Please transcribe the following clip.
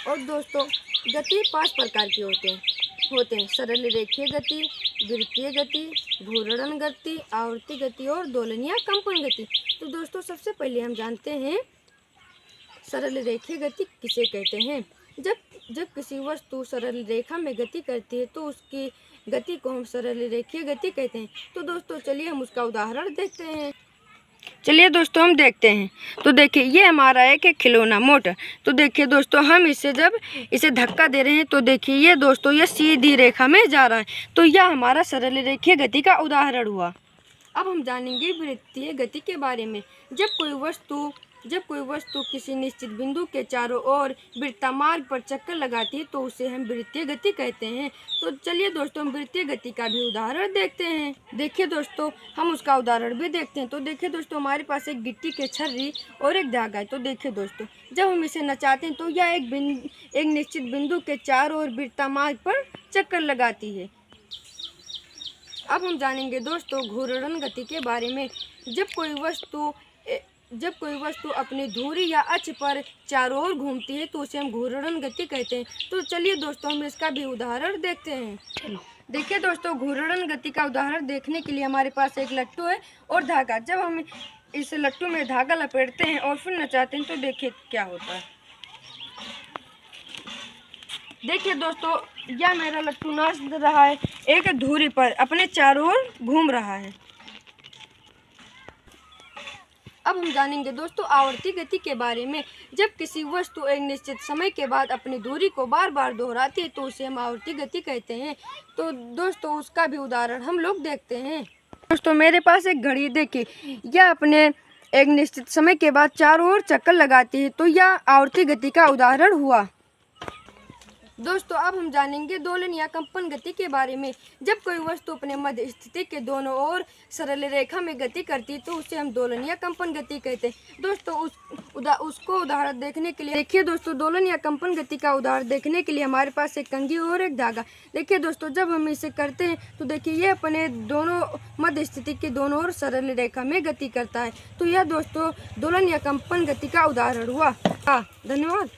और दोस्तों गति 5 प्रकार के होते हैं सरल रेखीय गति, वृत्तीय गति, घूर्णन गति, आवर्ती गति और दोलन या कंपन गति। तो दोस्तों सबसे पहले हम जानते हैं सरल रेखीय गति किसे कहते हैं। जब किसी वस्तु सरल रेखा में गति करती है तो उसकी गति को हम सरल रेखीय गति कहते हैं। तो दोस्तों चलिए हम उसका उदाहरण देखते हैं। चलिए दोस्तों हम देखते हैं। तो देखिए ये हमारा है कि खिलौना मोटर। तो देखिए दोस्तों हम जब इसे धक्का दे रहे हैं तो देखिए ये दोस्तों ये सीधी रेखा में जा रहा है। तो यह हमारा सरल रेखीय गति का उदाहरण हुआ। अब हम जानेंगे वृत्तीय गति के बारे में। जब कोई वस्तु किसी निश्चित बिंदु के चारों ओर वृत्तमार्ग पर चक्कर लगाती है तो उसे हम वृत्तीय गति कहते हैं। तो चलिए दोस्तों हम वृत्तीय गति का भी उदाहरण देखते हैं। देखिए दोस्तों हम उसका उदाहरण भी देखते हैं। तो देखिए दोस्तों हमारे पास एक गिट्टी के छर्री और एक धागा है। तो देखिए दोस्तों जब हम इसे नचाते हैं तो यह एक निश्चित बिंदु के चारों ओर वृत्तमार्ग पर चक्कर लगाती है। अब हम जानेंगे दोस्तों घूर्णन गति के बारे में। जब कोई वस्तु अपनी धुरी या अक्ष पर चारों ओर घूमती है तो उसे हम घूर्णन गति कहते हैं। तो चलिए दोस्तों हम इसका भी उदाहरण देखते हैं। देखिए दोस्तों घूर्णन गति का उदाहरण देखने के लिए हमारे पास एक लट्टू है और धागा। जब हम इस लट्टू में धागा लपेटते हैं और फिर नचाते हैं तो देखिए क्या होता है। देखिए दोस्तों यह मेरा लट्टू नाच रहा है, एक धुरी पर अपने चारों ओर घूम रहा है। अब हम जानेंगे दोस्तों आवर्ती गति के बारे में। जब किसी वस्तु एक निश्चित समय के बाद अपनी दूरी को बार बार दोहराती है तो उसे हम आवर्ती गति कहते हैं। तो दोस्तों उसका भी उदाहरण हम लोग देखते हैं। दोस्तों मेरे पास एक घड़ी देखिए, यह अपने एक निश्चित समय के बाद चारों ओर चक्कर लगाती है। तो यह आवर्ती गति का उदाहरण हुआ। दोस्तों अब हम जानेंगे दोलन या कंपन गति के बारे में। जब कोई वस्तु अपने मध्य स्थिति के दोनों ओर सरल रेखा में गति करती है तो उसे हम दोलन या कंपन गति कहते हैं। दोस्तों उसको उदाहरण देखने के लिए देखिए दोस्तों दोलन या कंपन गति का उदाहरण देखने के लिए हमारे पास एक कंघी और एक धागा। देखिए दोस्तों जब हम इसे करते हैं तो देखिए ये अपने दोनों मध्य स्थिति के दोनों ओर सरल रेखा में गति करता है। तो यह दोस्तों दोलन या कंपन गति का उदाहरण हुआ। धन्यवाद।